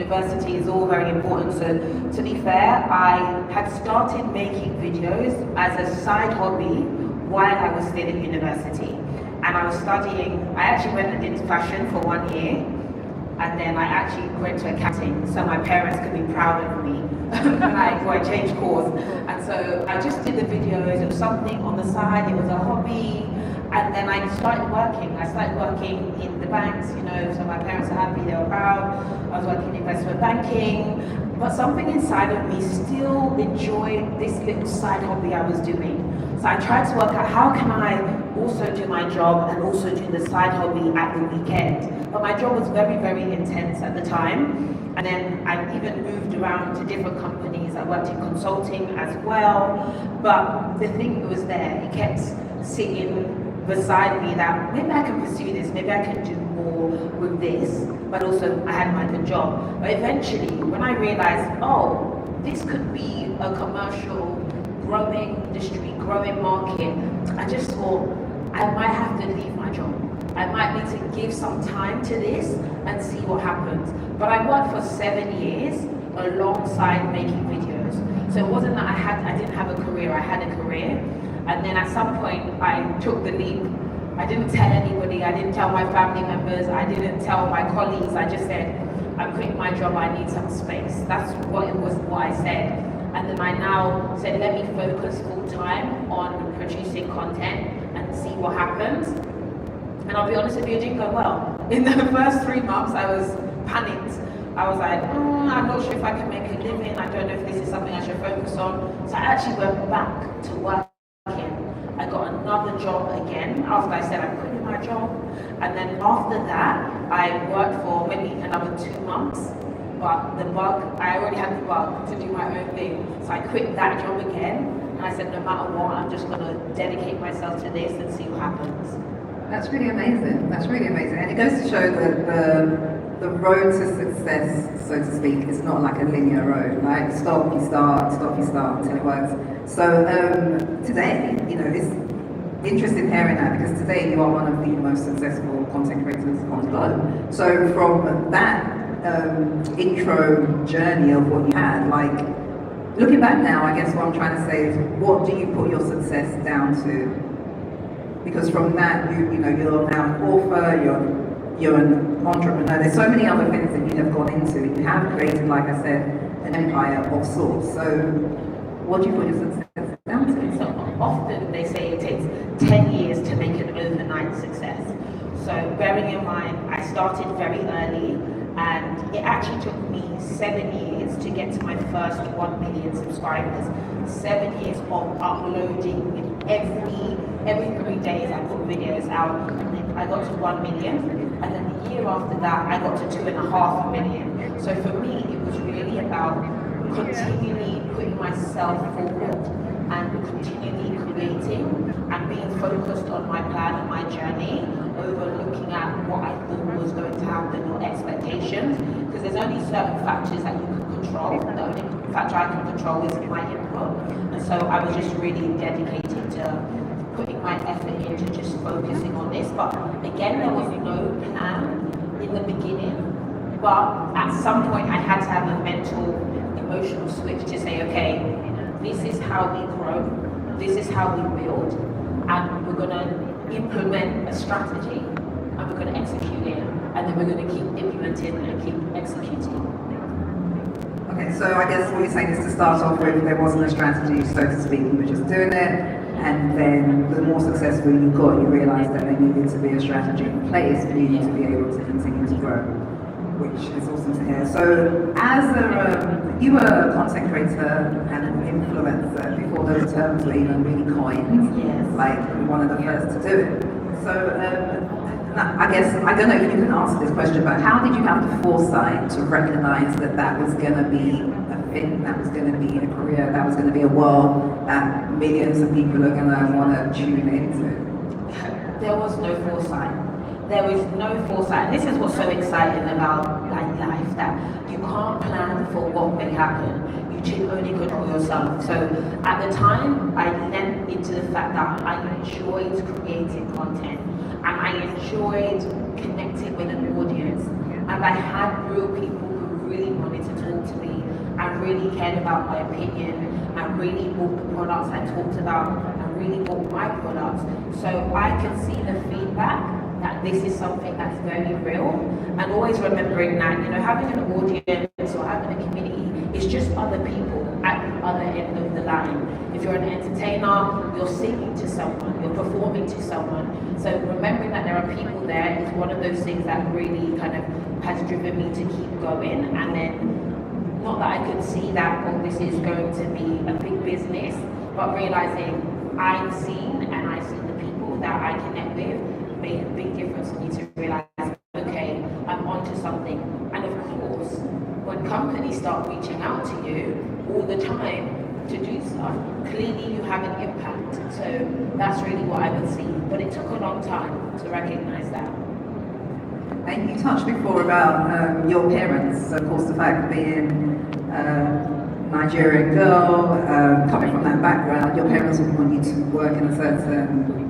university is all very important. So to be fair, I had started making videos as a side hobby while I was still in university. And I was studying, I actually went and did fashion for 1 year, and then I actually went to accounting, so my parents could be proud of me when I changed course. And so I just did the videos, it was something on the side, it was a hobby, and then I started working. I started working in the banks, you know, so my parents are happy, they were proud. I was working in investment banking, but something inside of me still enjoyed this little side hobby I was doing. So I tried to work out how can I also do my job and also do the side hobby at the weekend. But my job was very, very intense at the time. And then I even moved around to different companies. I worked in consulting as well. But the thing was there, it kept sitting beside me that maybe I can pursue this, maybe I can do more with this. But also I had my good job. But eventually, when I realized, oh, this could be a commercial growing industry, growing market, I just thought I might have to leave my job. I might need to give some time to this and see what happens. But I worked for 7 years alongside making videos. So it wasn't that I didn't have a career, I had a career. And then at some point I took the leap. I didn't tell anybody, I didn't tell my family members, I didn't tell my colleagues, I just said, I'm quitting my job, I need some space. That's what I said. And then I now said, let me focus full time on producing content and see what happens. And I'll be honest with you, it didn't go well. In the first 3 months, I was panicked. I was like, I'm not sure if I can make a living. I don't know if this is something I should focus on. So I actually went back to working. I got another job again after I said I'm quitting my job. And then after that, I worked for maybe another 2 months. But the bug, I already had the bug to do my own thing. So I quit that job again. And I said, no matter what, I'm just going to dedicate myself to this and see what happens. That's really amazing. That's really amazing. And it goes to show that the road to success, so to speak, is not like a linear road. Like stop, you start until it works. So today, you know, it's interesting hearing that because today you are one of the most successful content creators on the globe. So from that intro journey of what you had, like looking back now, I guess what I'm trying to say is, what do you put your success down to? Because from that, you know, you're now an author, you're an entrepreneur. There's so many other things that you have gone into. You have created, like I said, an empire of sorts. So, what do you put your success down to? So often they say it takes 10 years to make an overnight success. So bearing in mind, I started very early, and it actually took me 7 years to get to my first 1 million subscribers. 7 years of uploading every 3 days. I put videos out, and then I got to 1 million, and then the year after that I got to 2.5 million. So for me, it was really about continually putting myself forward and continually creating and being focused on my plan and my journey over looking at what I thought was going to happen or expectations, because there's only certain factors that you can control. The only factor I can control is my input, and so I was just really dedicated to putting my effort into just focusing on this. But again, there was no plan in the beginning, but at some point I had to have a mental, emotional switch to say, okay, this is how we grow, this is how we build, and we're going to implement a strategy, and we're going to execute it, and then we're going to keep implementing and keep executing. Okay, so I guess what you're saying is, to start off with, there wasn't a strategy, so to speak, you were just doing it, and then the more successful you got, you realised that there needed to be a strategy in place for you to be able to continue to grow, which is awesome to hear. So as you were a content creator and an influencer before those terms were even really coined, Yes. like one of the first to do it. So I guess, I don't know if you can answer this question, but how did you have the foresight to recognise that that was going to be a thing, that was going to be a career, that was going to be a world that millions of people are going to want to tune into? There was no foresight. There is no foresight. And this is what's so exciting about life, that you can't plan for what may happen. You can only control yourself. So at the time, I leant into the fact that I enjoyed creating content, and I enjoyed connecting with an audience, and I had real people who really important to me and really cared about my opinion and really bought the products I talked about and really bought my products. So I can see the feedback that this is something that's very real, and always remembering that, you know, having an audience or having a community is just other people at the other end of the line. If you're an entertainer, you're singing to someone, you're performing to someone. So remembering that there are people there is one of those things that really kind of has driven me to keep going. And then, not that I could see that, oh, this is going to be a big business, but realizing I've seen and I see the people that I connect with made a big difference for me to realize, okay, I'm onto something. And of course, when companies start reaching out to you all the time to do stuff, clearly you have an impact. So that's really what I would see. But it took a long time to recognize that. And you touched before about your parents, of course, the fact of being Nigerian girl, coming from that background, your parents would want you to work in a certain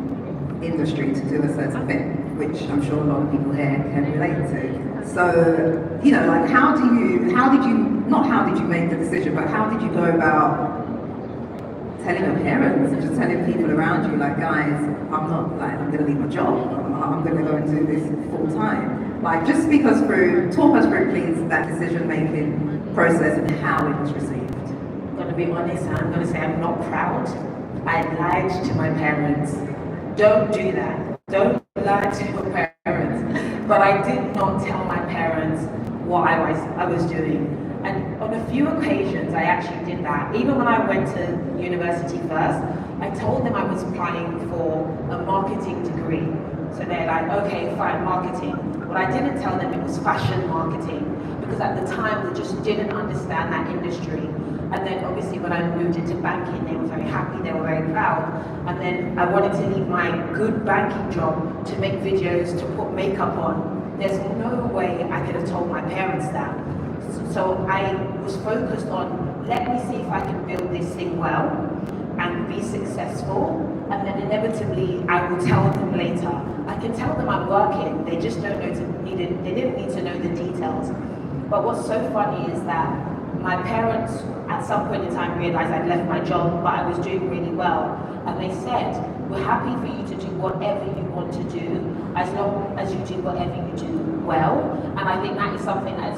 industry to do a certain thing, which I'm sure a lot of people here can relate to. So, you know, like how did you make the decision, but how did you go about telling your parents and just telling people around you, like, guys, I'm gonna leave my job, I'm gonna go and do this full time. Like, just talk us through, please, that decision-making process and how it was received. I'm gonna be honest, and I'm gonna say I'm not proud. I lied to my parents. Don't do that. Don't lie to your parents. But I did not tell my parents what I was doing. And on a few occasions, I actually did that. Even when I went to university first, I told them I was applying for a marketing degree. So they're like, okay, fine, marketing. But I didn't tell them it was fashion marketing, because at the time, we just didn't understand that industry. And then obviously when I moved into banking, they were very happy, they were very proud. And then I wanted to leave my good banking job to make videos, to put makeup on. There's no way I could have told my parents that. So I was focused on, let me see if I can build this thing well and be successful. And then inevitably, I will tell them later. I can tell them I'm working, they just don't know they didn't need to know the details. But what's so funny is that my parents at some point in time realized I'd left my job, but I was doing really well. And they said, we're happy for you to do whatever you want to do, as long as you do whatever you do well. And I think that is something that is